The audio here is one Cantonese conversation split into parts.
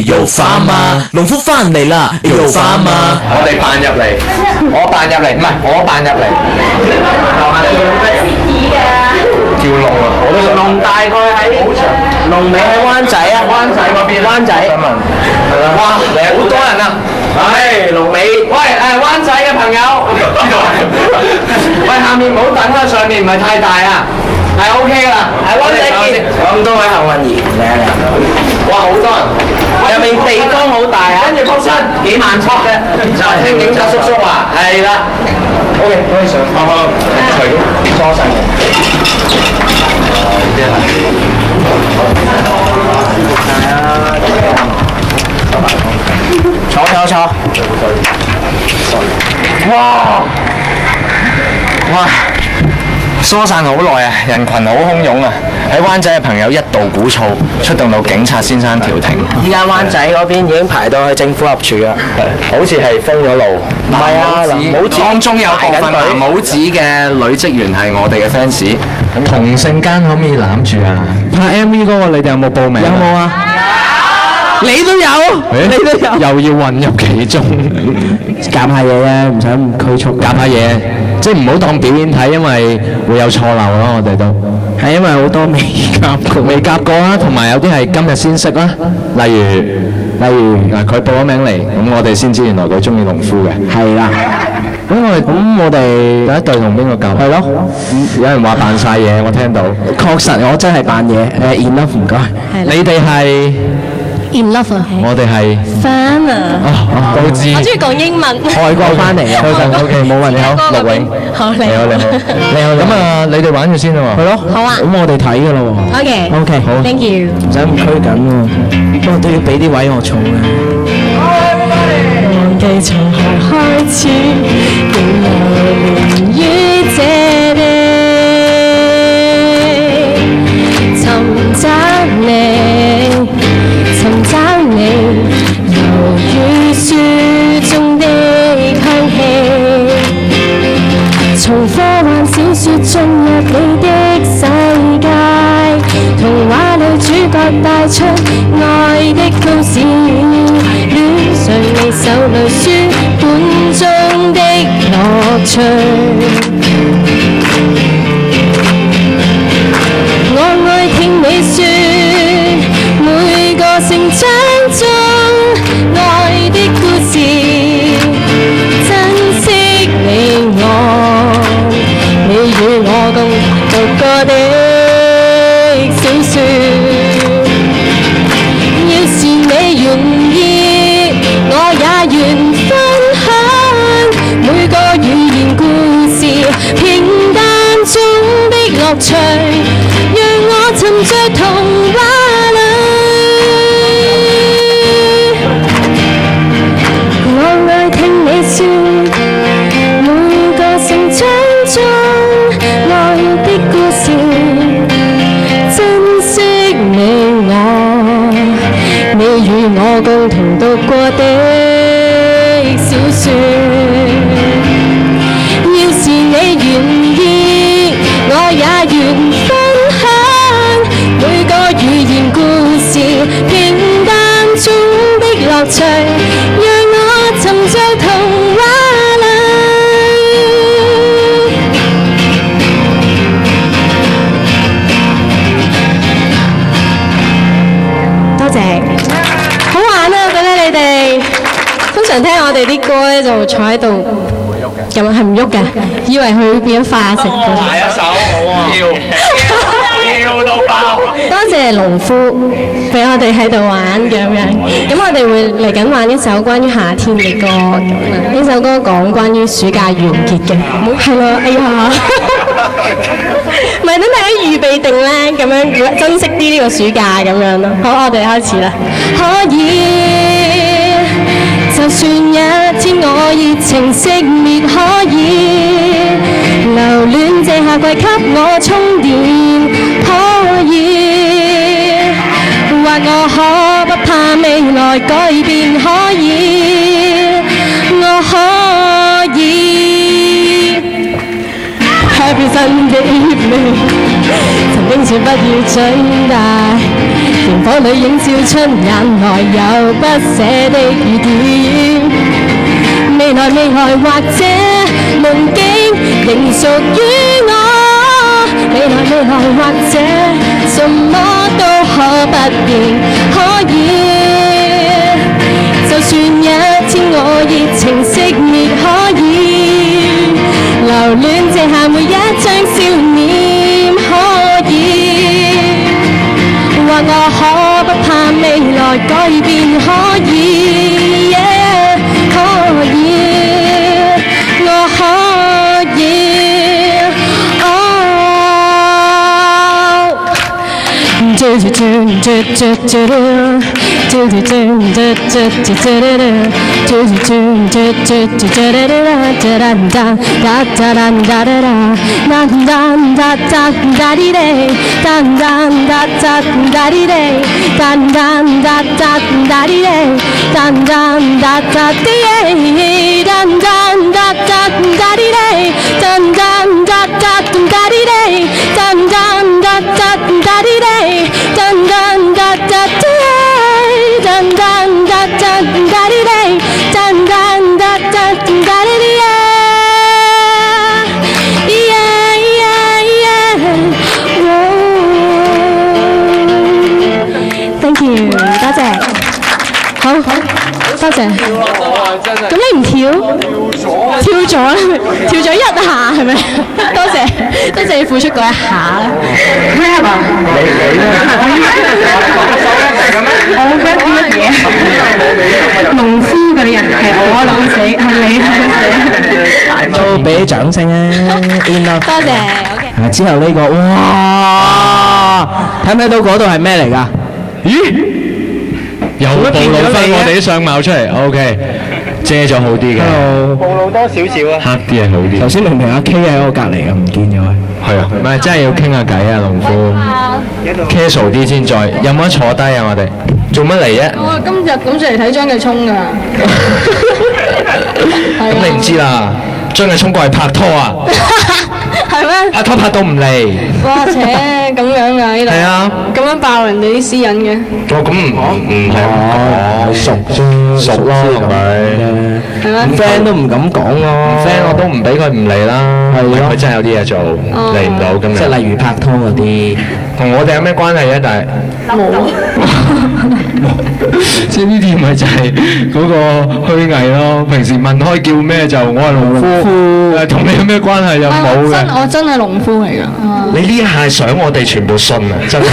要反嘛，農夫翻嚟啦，要反嘛。我哋扮入嚟，我扮入嚟，唔係我扮入嚟。叫龍啊！我都龍大概喺龍尾喺灣仔啊，灣仔嗰邊。灣仔。係啦。哇！好多人啊！係龍尾。喂灣仔嘅朋友。喂，下面唔好等啦，上面唔係太大啊。係 OK 㗎啦，係灣仔見。咁多位幸運兒，嚟啊嚟！哇，好多人，入面地方好大啊，跟住仆身幾萬尺嘅，就係聽警察叔叔話，係啦。OK，可以上，好，除咗梳晒嘅。坐。哇！疏散好耐啊，人群好洶湧啊！喺灣仔嘅朋友一度鼓噪，出動到警察先生調停。依家灣仔嗰邊已經排到去政府合署啦，好似係封咗路。唔係啊，冇紙當中有部分藍帽子嘅女職員係我哋嘅 fans。同性間可唔可以攬住啊？拍 MV 嗰個你哋有冇報名？有冇啊？你都有，你都有，又要混入其中，夾下嘢啫，唔使咁拘束。夾下嘢，即係唔好當表演睇，因為會有錯漏咯。我哋都係因為好多未夾過啦，同埋有啲係今日先識啦。例如佢報咗名嚟，咁我哋先知原來佢中意農夫嘅。係啦。咁我哋第一隊同邊個夾？係咯。有人話扮晒嘢，我聽到。確實我真係扮嘢。enough 唔該。你哋係？ In love 啊，我哋係 fan 啊，都知。我中意講英文。外國翻嚟啊，OK， 冇問題。好，陸永，好你好。咁啊，你哋玩住先啊嘛。係咯。好啊。咁我哋睇㗎咯喎。OK，好。 Thank you。唔使咁拘謹喎，不過都要俾啲位我坐嘅。忘記從何開始，仍留戀於這地，尋找你。 猶如書中的香氣，從科幻小說進入你的世界，童話裏主角帶出愛的故事，戀上你手裏書本中的樂趣。我愛聽你說每個成長中愛的故事，珍惜你我，你與我共讀過的小說。要是你願意，我也願分享每個語言故事，平淡中的樂趣，讓我沉醉童話。 我共同讀過的小說，要是你願意，我也願分享每個語言故事，平淡中的樂趣，讓我沉醉童話裏。多謝。 通常聽我哋啲歌咧，就坐喺度，咁係唔喐嘅，以為佢會變咗化石。下一首好啊！跳到爆！多謝農夫俾我哋喺度玩咁樣，咁我哋會嚟緊玩一首關於夏天嘅歌，呢首歌講關於暑假完結嘅，係咯，哎呀，咪等大家預備定咧，咁樣珍惜啲呢個暑假咁樣咯。好，我哋開始啦，可以。 就算一天我熱情熄滅，可以留戀這夏季給我充電，可以或我可不怕未來改變，可以我可以 Happy Sunday evening， 曾經說不要長大。螢火裏映照出眼內有不捨的雨點。未來或者夢境仍屬於我，未來或者什麼都可不變，可以就算一天我熱情熄滅，可以留戀這下每一張笑臉，可以或我可不怕未來改變，可以、可以，我可以。Thank you， 多謝，好，多謝。咁你唔跳？跳咗啦，跳咗一下係咪？多謝你付出嗰一下啦。咩係嘛？我覺得乜嘢？農夫嗰啲人係我老死，係你老死。都俾啲掌聲啊 ！In 啦，多謝。OK。之後呢個，哇！睇唔睇到嗰度係咩嚟㗎？咦？又暴露翻我哋啲相貌出嚟 ，OK， 遮咗好啲嘅。暴露多少少啊？黑啲係好啲。頭先明明阿 K 喺我隔離嘅，唔見咗。係啊，唔係真係要傾下偈啊，農夫。casual 啲先再，有冇得坐低啊？我哋做乜嚟啫？我今日諗住嚟睇張繼聰㗎。咁你唔知啦，張繼聰過嚟拍拖啊？係咩？拍拖拍到唔嚟。哇！扯咁樣㗎呢度。係啊。咁樣爆人哋啲私隱嘅。哦，咁唔係咁講，熟啫，熟咯，係咪？係咩？friend 都唔敢講咯。friend 我都唔俾佢唔嚟啦。係咯。佢真係有啲嘢做，嚟唔到咁樣。即係例如拍拖嗰啲，同我哋有咩關係咧？但係冇。即係呢啲咪就係嗰個虛偽咯。平時問開叫咩就我係農夫，同你有咩關係又冇嘅。我真係農夫嚟㗎。你呢一下係想我哋全部信啊！真係，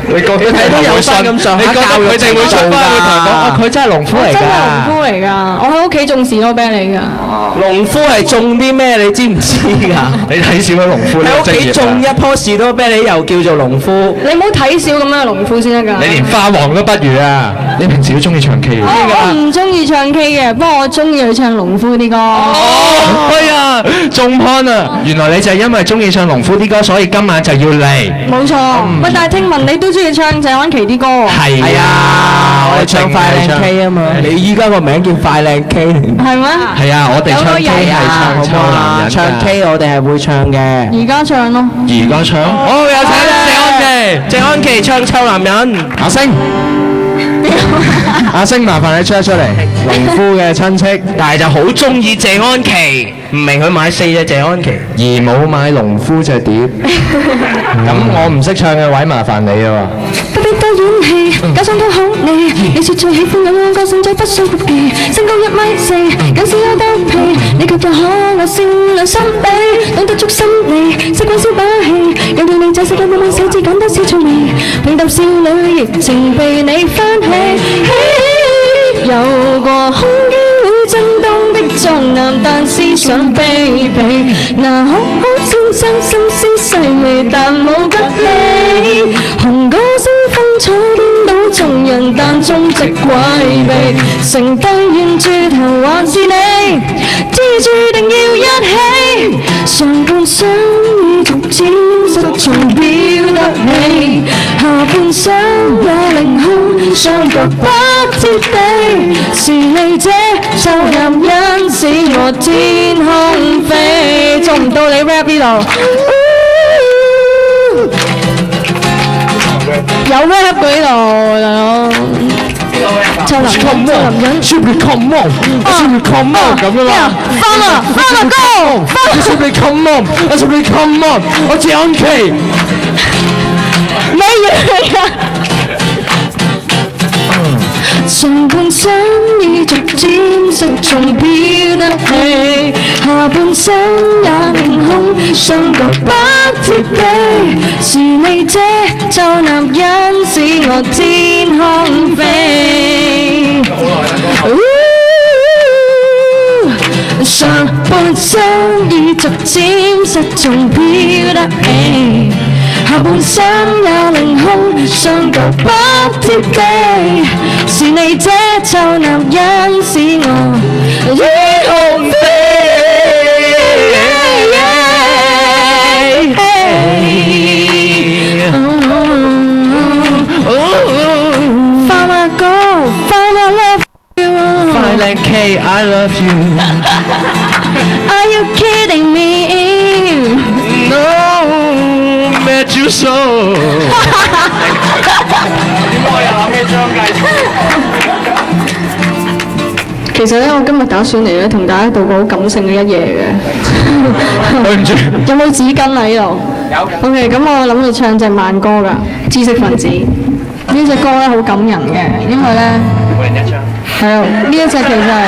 你覺得睇到有信咁上下教育，佢哋會出翻去同人講，佢真係農夫嚟㗎。真係農夫嚟㗎，我喺屋企種士多啤梨㗎。農夫係種啲咩？你知唔知㗎？你睇少咗農夫呢個職業。喺屋企種一棵士多啤梨又叫做農夫？你唔好睇少咁樣嘅農夫先得㗎。你連花王都不如啊！你平時都中意唱 K 嘅。我唔中意唱 K 嘅，不過我中意去唱農夫啲歌。哎呀，中 point 啊！原來你就係因為中意唱農夫啲歌，所以今晚就要嚟。冇錯。喂，但係聽聞你都中意唱謝安琪啲歌喎。係啊，我哋唱快靚 K 啊嘛。你依家個名叫快靚 K。係咩？係啊，我哋唱 K 係唱臭男人㗎。唱 K 我哋係會唱嘅。而家唱咯。而家唱。好，有請謝安琪。謝安琪唱臭男人。阿星。阿星，麻煩你出一出嚟。農夫嘅親戚，但係就好中意謝安琪，唔明佢買4隻謝安琪，而冇買農夫隻碟。咁我唔識唱嘅位，麻煩你啊！不必多演戲，加上都好你。你說最喜歡咁個性仔不需顧忌，身高1.4米，緊是有兜皮，你卻又可愛善良心地，懂得捉心理，識講小把戲，有對你這世界滿滿小子簡單小趣味，平淡少女熱情被你翻起。有過空間會震動的壯男，但思想卑鄙。那好好先生心思細微，但冇骨氣。紅歌聲風采顛倒眾人，但終極詭秘。剩低原住頭還是你，知注定要一起。上半生已逐漸失重標得起，下半生也凌空雙腳不接地。是你這臭男人使我天空飛，做唔到你 rap 呢度。有 rap 嘅呢度，大佬。就林欣。Super come on，Super come on 咁樣啦。翻啦，Go！ Super come on，Super come on， 我張琪。咩嘢啊？上半生已逐漸失重飄得起，下半生也凌空，雙腳不貼地。是你這臭男人使我天空飛。上半生已逐漸失重飄得起，下半生也凌空，雙腳不貼地。是你這臭男人使我天空飛。Find my girl, find my love you. Find that K, I love you. Are you kidding me? No, met you so. 其實咧，我今日打算嚟咧同大家度過好感性嘅一夜嘅。對唔住。有冇紙巾喺度？有。OK， 咁我諗住唱隻慢歌㗎，《知識分子》呢隻歌咧好感人嘅，因為咧每人一張。係啊，呢一隻其實係啊，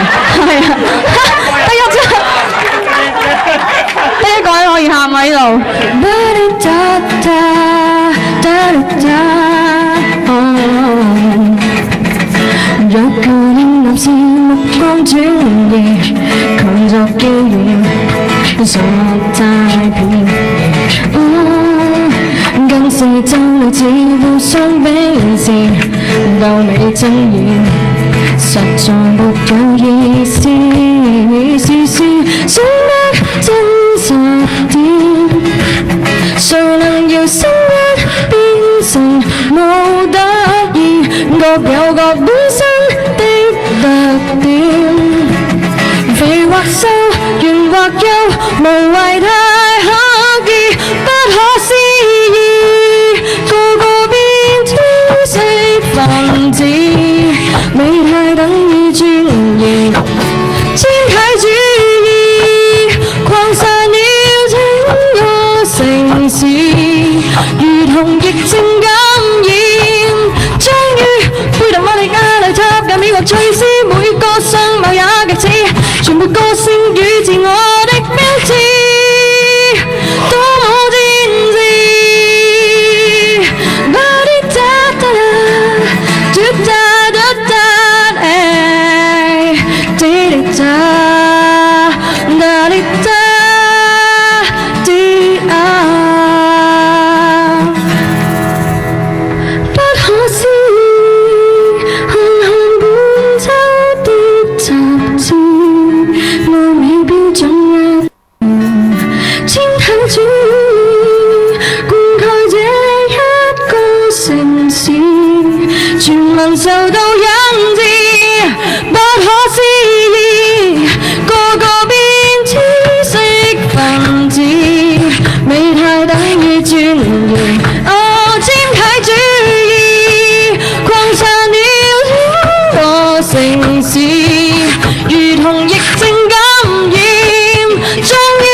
得一個人可以喊喺度。若舊令男士目光轉移，強作驕陽，傻太便宜。更是就類似互相比視，鬥美爭議，實在沒有意思。想得真實點，誰能搖身一變成無得意，各有各本身的特點，肥或瘦，圓或幼，無謂太刻意，不可思議，個個變知識分子，美態等於尊嚴，專體主義擴散了整個城市，如同疫症感染，終於背頭馬利亞嚟插近美國翠絲，每個相貌也極似，全部個性與自我的標誌，多麼戰士。受到引致，不可思議，個個變知識分子，美態等於尊嚴。哦，專體主義擴散了整個城市，如同疫症感染，終於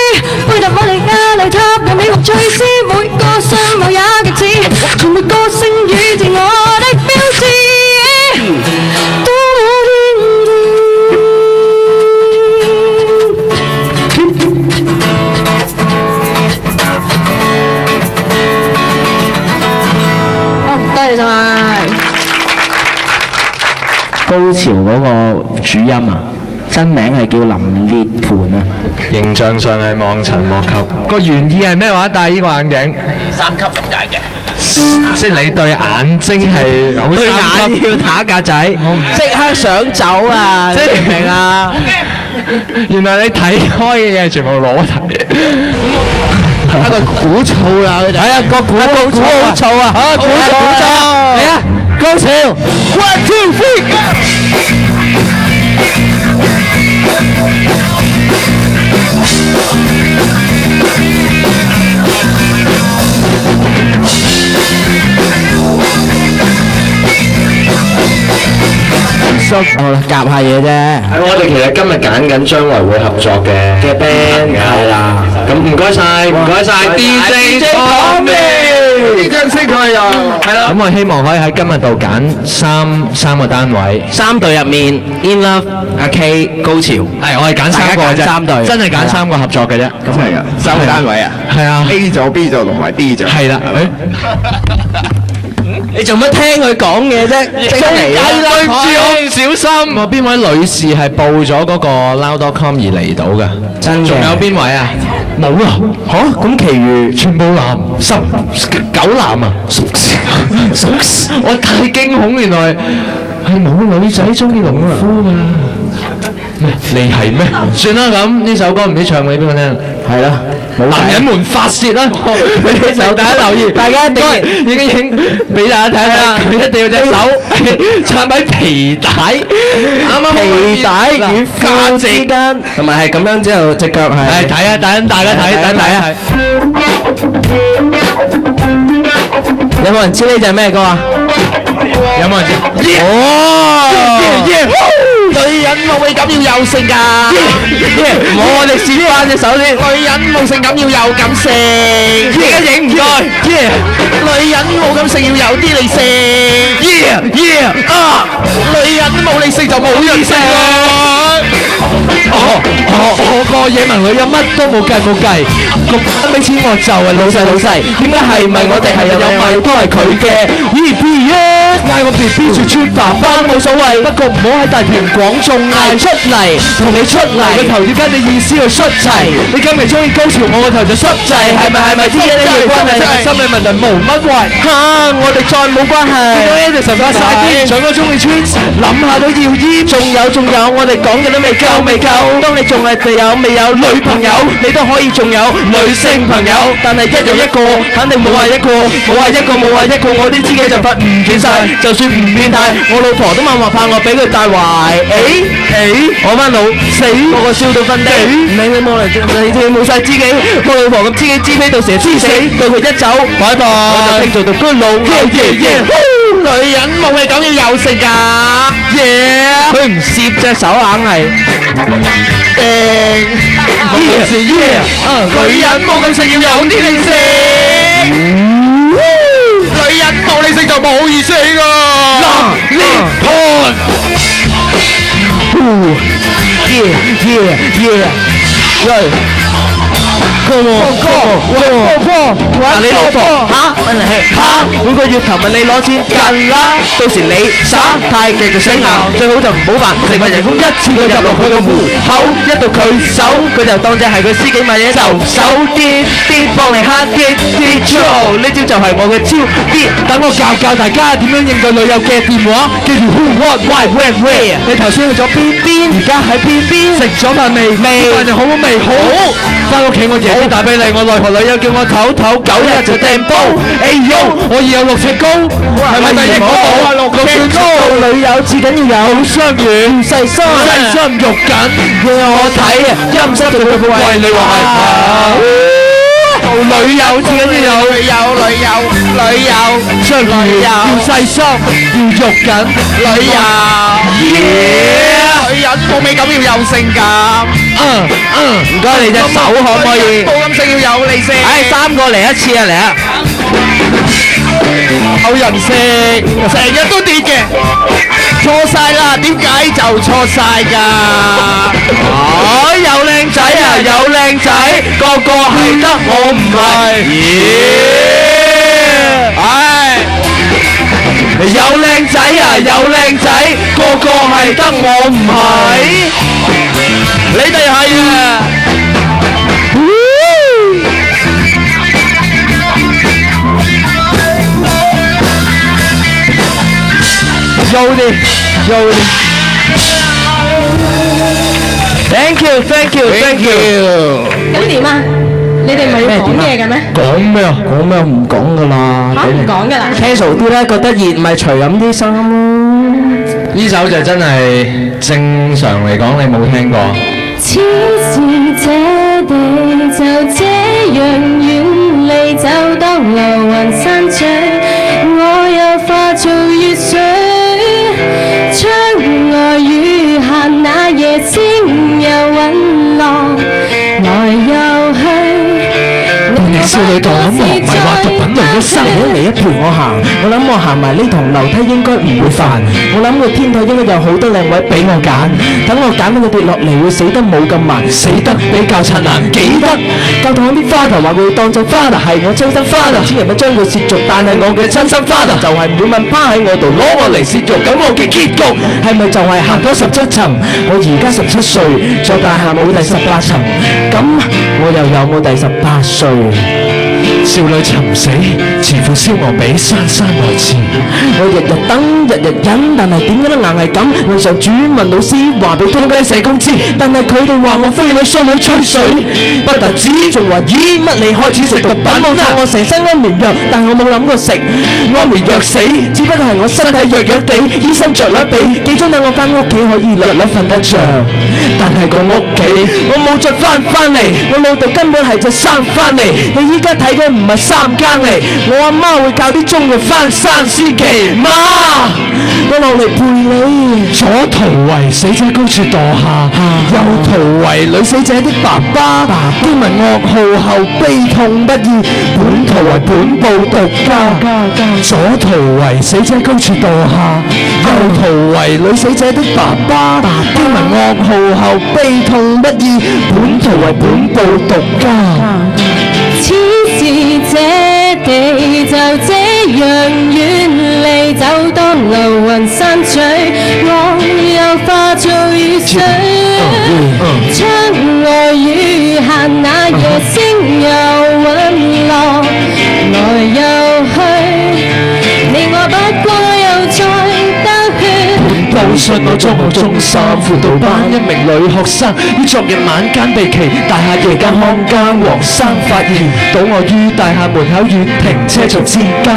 背頭馬利亞嚟塔入美國翠絲，每個相貌也極似，全部個性與自我的標誌。高潮嗰個主音啊，真名係叫林烈盤啊，形象上係望塵莫及。個原意係咩話？戴呢個眼鏡3級咁解嘅，即係你對眼睛係好對眼要打格仔，即刻想走啊！即係明唔明啊？原來你睇開嘅嘢全部裸體。一個鼓噪啦，佢哋係啊，個鼓好噪啊！好，鼓噪嚟啊！高潮 ，1 2 3。夾下嘢啫。我哋其實今日揀緊將來會合作嘅 band 係啦。咁唔該晒 DJ Tommy，掌聲佢又係啦。咁我希望可以喺今日度揀三個單位，3隊入面 In Love、阿 K、高潮。係，我係揀3個啫，3隊，真係揀3個合作嘅啫。咁係啊，3個單位啊。係啊 ，A 組、B 組同埋 D 組。係啦。你做乜聽佢講嘢啫？對唔住，我唔小心。邊位女士係報咗嗰個 Loud.com 而嚟到㗎？真嘅。仲有邊位啊？冇啊！嚇，咁其餘全部男，9男啊！我太驚恐，原來係冇女仔中意農夫㗎。你係咩？算啦，咁呢首歌唔知唱俾邊個聽？係啦。男人們發泄啦！呢首大家留意，大家已經影俾大家睇下，佢一定要隻手插喺皮帶，啱啱皮帶與褲之間，同埋係咁樣之後隻腳係睇啊！等大家睇，等睇啊！有冇人知呢隻咩歌啊？有冇人知？女人冇美感要有性㗎，我哋試翻隻手先。女人冇性感要有感性，而家影唔該。女人冇感性要有啲理性，女人冇理性就冇人性啦。我個野蠻女人乜都冇計，咁俾錢我就係老細，點解係咪我哋係有咪都係佢嘅嗌我 BB 住穿爸爸冇所謂，不過唔好喺大庭廣眾嗌出嚟，同你出嚟個頭要跟你意思去出齊。你今日中意高潮，我個頭就濕滯，係咪啲嘢呢關係？心理問題冇乜壞我哋再冇關係。見到 Andy 神化曬啲，想我中意穿，諗下都要煙。仲有，我哋講嘅都未夠。當你仲係未有女朋友，你都可以仲有女性朋友，但係一有一個，肯定冇話一個，我啲知己就發唔見晒。就算唔變態，我老婆都猛話怕我俾佢帶壞。我班老死，個個笑到瞓地。你冇嚟，你冇晒知己，我老婆咁知己知彼到時知死，對佢一走，拜拜，我就拼做條居路。女人冇係咁要有性㗎，佢唔攝隻手硬係。女人冇咁性要有啲理性。女人冇理性就冇意思㗎。哥，話你老婆每個月頭問你攞錢近啦，到時你耍太極就死硬，最好就唔好辦，成為人工一次過入落去個戶口，一到佢手，佢就當只係佢司機買嘢就手啲幫你慳啲，呢招就係我嘅招啲，等我教大家點樣應對女友嘅電話，記住 who what why where， 你頭先去咗邊，而家喺邊，食咗飯未？飯就好未？好，翻屋企我爺爺打俾你，我內婆女友叫我唞9日就掟煲，我已有6尺高，係咪第一個6寸高？女友至緊要有雙軟，細心肉緊，讓我睇陰濕對佢喂，你話係？女友至緊要有女友雙軟，要細心，要肉緊，女人冇美感要有性感。唔該你隻手可唔可以？冇咁性要有理性。3個嚟一次啊，嚟啊！有人性，成日都跌嘅，錯晒啦！點解就錯晒㗎？有靚仔啊，有靚仔，個個係得我唔係。有靚仔啊，有靚仔，個個係得我唔係。你哋係啊！有啲 Thank you。咁點啊？你哋咪要講嘢嘅咩？講咩啊？唔講噶啦。唔講噶啦。casual 啲啦，覺得熱咪除咁啲衫咯。呢首就真係正常嚟講，你冇聽過。此時這地就這樣遠離，就當流雲散聚，我又化做月水，窗外佢講我唔係話毒品類一生，你一陪我行，我諗我行埋呢堂樓梯應該唔會煩，我諗個天台應該有好多靚位俾我揀，等我揀到佢跌落嚟會死得冇咁慢，死得比較燦爛，記得教堂啲花頭話佢當做花頭，係我親生花頭，千人咪將佢褻瀆，但係我嘅親生花頭就係每晚趴喺我度攞我嚟褻瀆，咁我嘅結局係咪就係行咗17層？我而家17歲，座大廈冇第18層，咁我又有冇第18歲？少女尋死，慈父燒鵝髀，姍姍來遲。我日日等，日日忍，但係點解都硬係咁？我上主問老師，話俾通街社工知，但係佢哋話我非禮衰女吹水，不特止，仲話咦乜你開始食毒品？冇錯，我成身安眠藥，但我冇諗過食安眠藥死，只不過係我身體弱弱地，醫生着甩俾，幾鐘等我翻屋企可以略略瞓得着，但係個屋企我冇着翻嚟，我老豆根本係隻生翻嚟，你依家睇佢唔係3更嚟，我阿媽會教啲中藥翻生司期，媽，我落嚟陪你。左圖為死者高處墮下，右圖為女死者的爸爸，英文噩耗後悲痛不已，本圖為本部獨家，左圖為死者高處墮下，右圖為女死者的爸爸，英文噩耗後悲痛不已，本圖為本部獨家。此時這地就這樣遠離，就當流雲散聚，我又化做雨水。窗外雨下，那夜星又隕落，來又去，你我不過又再兜圈。報信我中3輔導班一名女學生，於昨日晚間被其大廈夜間看更黃生發現，倒臥於大廈門口與停車場之間，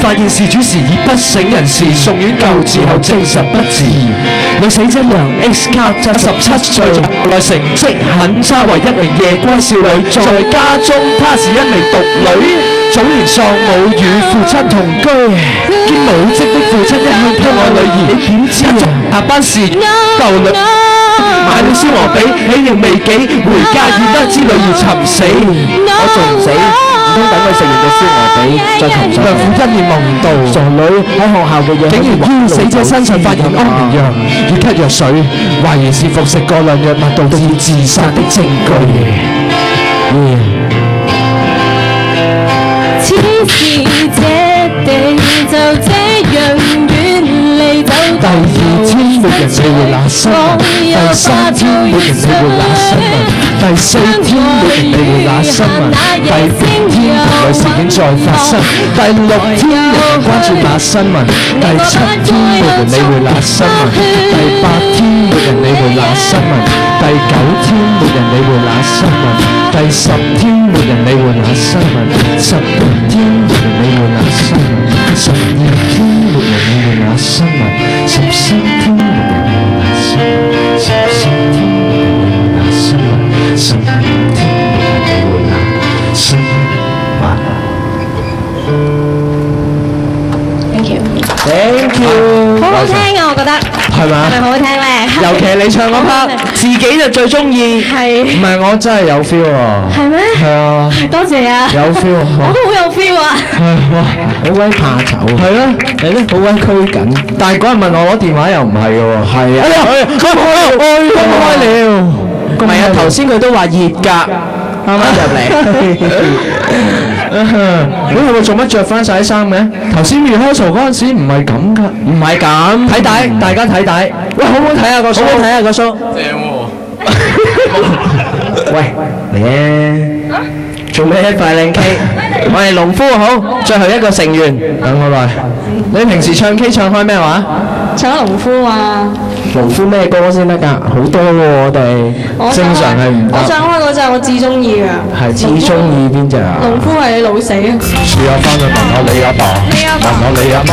發現事主時已不省人事，送院救治後證實不治。女死者梁 X 卡17歲，來成績很差，為一名夜歸少女，在家中她是一名獨女，早年喪母與父親同居，兼母職的父親一向偏愛女兒，你點知啊？下班時舊女買了燒鵝髀，喜形未己，回家已得知女兒尋死，我仲唔死？唔通等佢食完隻燒鵝髀再尋死？丈夫一臉懵到，傻女喺學校嘅嘢，竟然於死者身上發現安眠藥與咳藥水，懷疑是服食過量藥物導致自殺的證據。此時這地就這樣遠離，就第2天沒人理會那新聞，第3天沒人理會那新聞，第4天沒人理會那新聞，第5天同類事件再發生，第6天人人關注那新聞，第7天沒人理會那新聞，第8天沒人理會那新聞，第9天沒人理會那新聞，第10天沒人理會那新聞，11天沒人理會那新聞，12天沒人理會那新聞，13天沒人理會那新聞，14天沒人理會那新聞，15天沒人理會那新聞。Thank you。好好聽啊，我覺得。係咪？係咪好好聽咧？尤其係你唱嗰 part，自己就最中意。係。唔係我真係有 feel 喎。係咩？係啊。多謝啊。有 feel。我都好有 feel 啊。係哇，好鬼怕醜。係咯，你咧好鬼拘謹。但係嗰日問我攞電話又唔係嘅喎。係啊。哎呀，公開了。唔係啊，頭先佢都話熱㗎，啱啱入嚟。你係咪做乜着翻晒啲衫嘅？頭先rehearsal嗰陣時唔係咁噶，唔係咁。睇帶，大家睇帶。喂，好唔好睇啊個 show？好唔好睇啊個 show？正喎。喂，嚟啊！做咩快靚 K？我係農夫好，最後一個成員。等我來。你平時唱 K 唱開咩話？唱農夫啊！農夫咩歌先得㗎？好多喎我哋。正常係唔得。我唱開嗰隻我至中意㗎。係至中意邊隻啊？農夫係你老死啊！試下翻去問下你阿爸，問下你阿媽，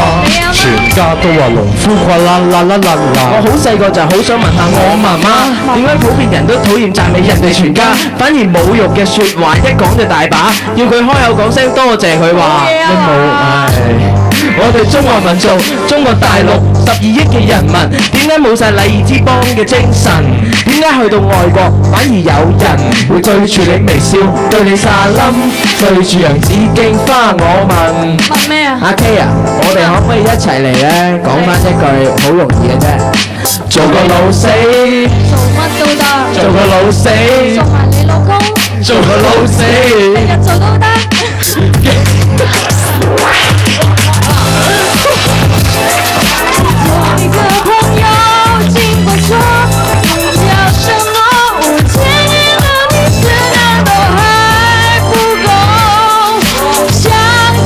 全家都話農夫嘩啦啦啦啦啦。我好細個就好想問下我媽媽，點解普遍人都討厭讚美人哋全家，反而侮辱嘅説話一講就大把，要佢開口講聲多謝佢話，你冇唉。我哋中華民族，中國大陸12億嘅人民，點解冇晒禮儀之邦嘅精神？點解去到外國反而有人會對住你微笑，對你沙冧，對住洋紫荊花我問。問咩啊？阿 K 啊，我哋可唔可以一齊嚟咧？講翻一句好容易嘅啫，做個老死，做乜都得，做個老死，做埋你老公，做個老死。日日做都得。我一個朋友經過說，不要什麼5千年的歷史難道還不夠？向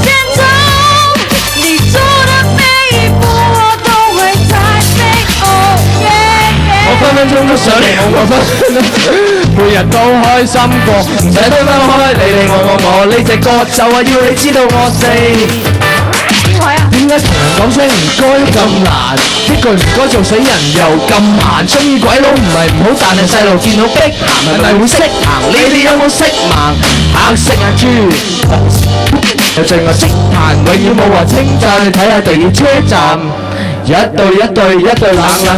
前走，你走的每一步我都會在背後。我分分鐘都想嚟，我分分鐘每日都開心過，唔使分分開，你我，呢隻歌就係要你知道我哋。點解同人講聲唔該咁難？一句唔該做死人又咁閒。中意鬼佬唔係唔好，但係細路見到逼行係咪會識行？你哋有冇識盲？行識啊豬！有最愛識彈，永遠冇話稱讚。你睇下地鐵車站，一對冷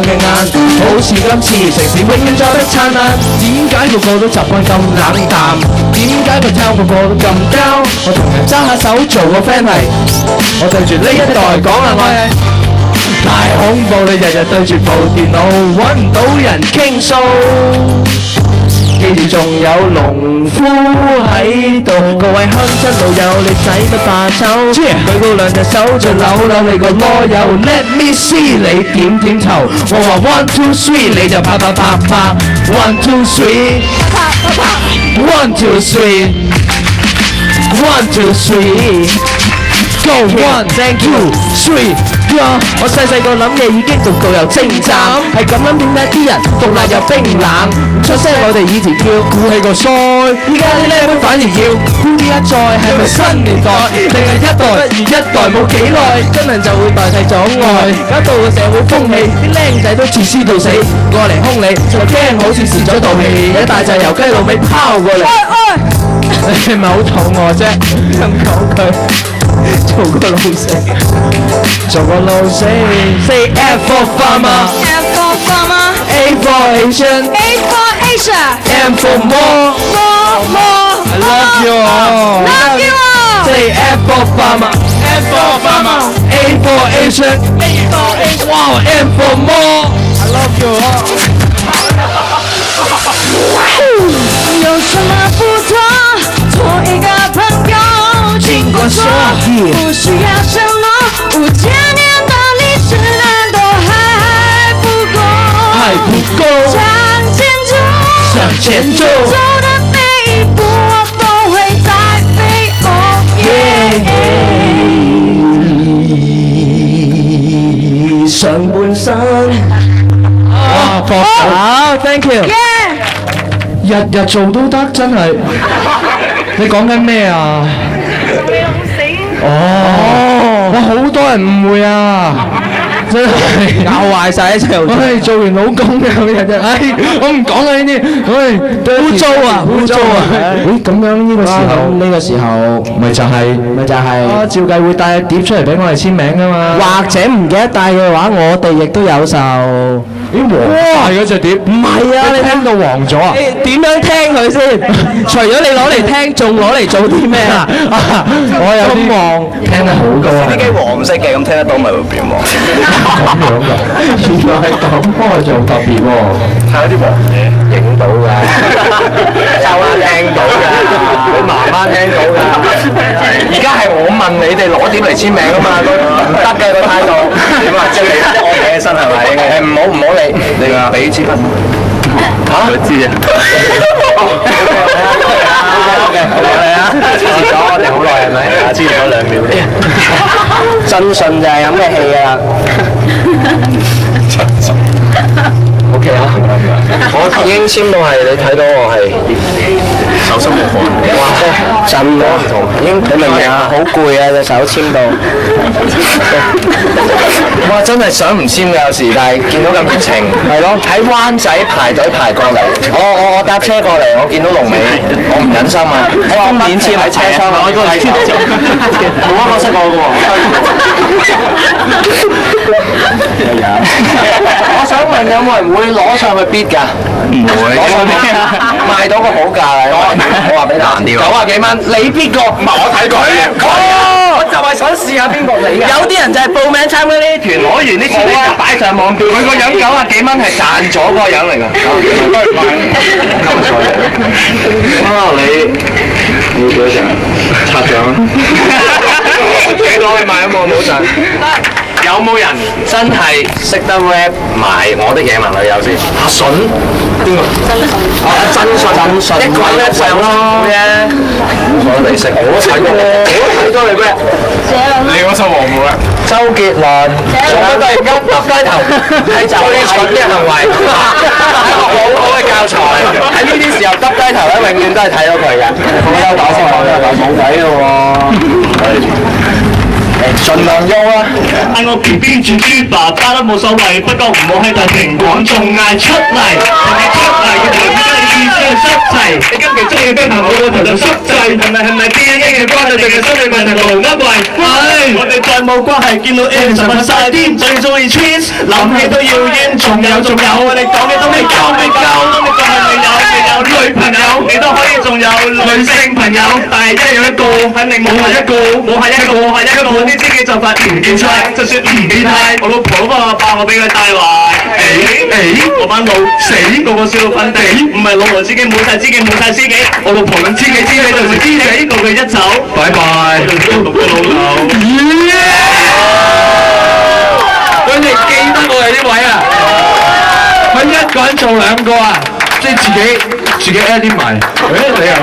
嘅眼，好似今次城市永遠再不燦爛。點解個個都習慣咁冷淡？點解個 town 個個都咁 down？我同人揸下手做個 friend 係，我對住呢一代講下愛，太恐怖，你日日對住部電腦揾唔到人傾訴。記住仲有農夫喺度，各位鄉親老友，你使乜怕醜？舉高兩隻手再扭扭你個囉柚 ，Let me see 你點點頭，我話 1 2 3你就啪啪啪啪 ，1 2 3，啪啪啪。 1 2 3， 1 2 3。Go 1 thank you 3 go。我細個諗嘢已經讀到又精湛，係咁諗點解啲人獨立又冰冷？出聲我哋以前叫鼓起個腮，依家啲靚妹反而要呼啲一再，係咪新年代？定係一代不如一代冇幾耐，真人就會代替咗愛，搞到個社會風氣，啲僆仔都自私到死，過嚟兇你，就驚好似蝕咗道氣，一大隻油雞老味拋過嚟。你係咪好肚餓啫？咁講佢。做個老死，做個老死。Say F for farmer, F for farmer, A for Asian, A for Asia, M for more. I love you all. Love you all. Say F for farmer, F for farmer, A for Asian, A for Asian. Wow, M for more. I love you all. 有什麼不同？做一個朋友經過說，不需要什麼5000年的歷史，難道還不夠？向前走，向前走，走的每一步我都會在背後。上半身。好 ，thank you。日日做都得，真係。你講緊咩啊？哦，哇！好多人誤會啊，真係搞壞曬一齊。唉，做完老公嘅日日，唉，我唔講啦呢啲，唉，污糟啊，污糟啊！咦，咁樣呢個時候，咪就係，啊，照計會帶碟出嚟俾我哋簽名噶嘛。或者唔記得帶嘅話，我哋亦都有售。咦，黃曬嗰隻碟？唔係啊，你聽到黃咗啊？點樣聽佢先？除咗你攞嚟聽，仲攞嚟做啲咩啊？我有啲黃，聽得好高啊！啲機黃色嘅，咁聽得到咪會變黃？咁樣㗎，原來係咁開做特別喎。係有啲黃嘢影到㗎，有啊聽到㗎，你媽媽聽到㗎。而家係我問你哋攞碟嚟簽名啊嘛，唔得嘅個態度。點啊？即係我企起身係咪？誒唔好理，你俾支筆。嚇？佢知啊。嚟啊！遲咗我哋好耐係咪？遲咗2秒。真信就係有咩戲啊？OK 啊！我已經簽到係，你睇到我係手心冇汗。哇！震咗唔同，已經你明唔明啊？好攰啊！隻手簽到。哇！真係想唔簽嘅有時，但係見到咁熱情，係咯，喺灣仔排隊排過嚟。我搭車過嚟，我見到龍尾，我唔忍心啊！我話今年簽喺車廂，我應該係簽咗。冇乜可惜我嘅喎。我想問有冇人會攞上去 bid 㗎？唔會，攞上去賣到個好價啦！我話俾你聽，90幾蚊，你邊個？唔係我睇過，我就係想試下邊個你嘅。有啲人就係報名參加呢啲團，攞完啲錢就擺上網票。佢個樣90幾蚊係賺咗嗰個樣嚟㗎。你幾多錢？拆獎啊！幾多你買啊？冇賺。有冇人真係識得 rap 埋我的野蠻女友先？阿筍邊個？真信一個人一齊咯啫。我哋識，我睇咗你 rap。你嗰首黃梅啊？周杰倫，做乜都係耷低頭，係最蠢嘅行為，好好嘅教材。喺呢啲時候耷低頭咧，永遠都係睇到佢嘅。我有打先，我有打冇計嘅喎。盡量喐啦！嗌我邊邊轉豬爸爸都冇所謂，不過唔好喺大庭廣眾嗌出嚟，人哋出嚟嘅時候意思係濕滯，你今期中意嘅頭我個頭就濕滯，係咪 DNA 嘅關係定係心理問題同噏為？係我哋再冇關係，見到 A 就瞓晒癲，最中意 cheese， 諗起都要煙，仲有我哋講嘅都未夠，你仲係未有女朋友，你都可以仲有女性朋友，但係一樣一個，肯定冇係一個，啲知己就發唔見差，就算唔見態，我老婆都幫我爆我俾佢帶壞。嗰班老死個個笑到瞓地，唔係老婆知己冇晒知己冇晒知己，我老婆咁知己知己就是知己，個佢一走，拜拜，都讀咗老豆。佢哋記得我哋呢位啊，佢一個人做兩個啊，即係自己 add 埋。你啊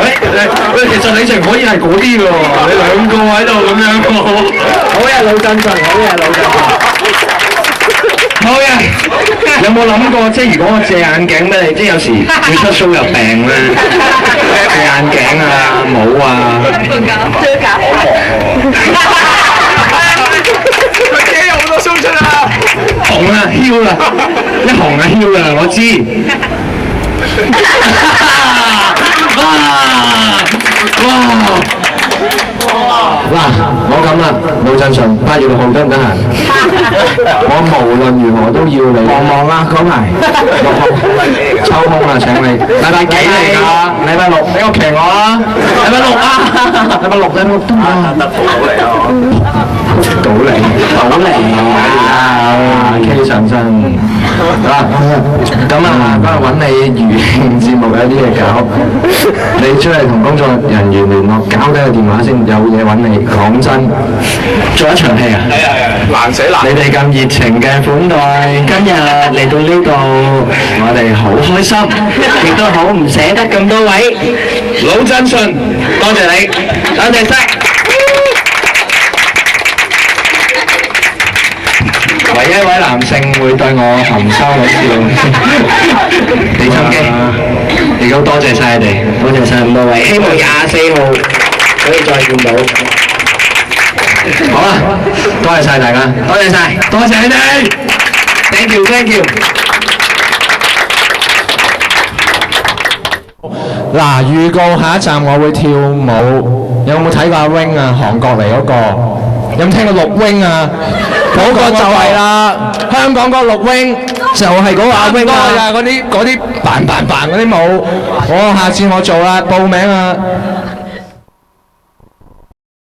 其實你情可以係嗰啲㗎喎，你兩個喺度咁樣喎。好嘢，老振順，好嘢，老振順。好嘅，有冇諗過即係如果我借眼鏡俾你，即係有時會出 show 入病咧，借眼鏡啊、帽啊，佢自己有好多 show 出啊，紅啊囂啦，一紅啊囂啦，我知。嗱，冇咁啦，老振順，8月6號得唔得閒？我無論如何都要你。忙啊，嗰排6號抽空啊，請你。禮拜幾嚟㗎？禮拜6，俾個騎我啊！禮拜6啊！禮拜6得啊！賭嚟啊 ！K 上身嗱，咁啊，嗰日揾你娛樂節目有啲嘢搞，你出嚟同工作人員聯絡，搞低個電話先，有嘢揾你。講真，做一場戲啊！難死難！你哋咁熱情嘅款待，今日嚟到呢度，我哋好開心，亦都好唔捨得咁多位。老振順，多謝你，多謝晒。唯一一位男性會對我含羞嘅笑，俾心機，亦都多謝晒你哋，多謝晒咁多位，希望24號可以再見到。好啦，多謝晒大家，多謝晒，多謝你哋 ，thank you，thank you。嗱，預告下一站我會跳舞，有冇睇過阿 Wing 啊？韓國嚟嗰個，有冇聽過陸 Wing 啊？嗰個就係啦，香港嗰個陸 Wing 就係嗰個阿 Wing 啊，嗰啲扮嗰啲舞，我下次我做啦，報名啊！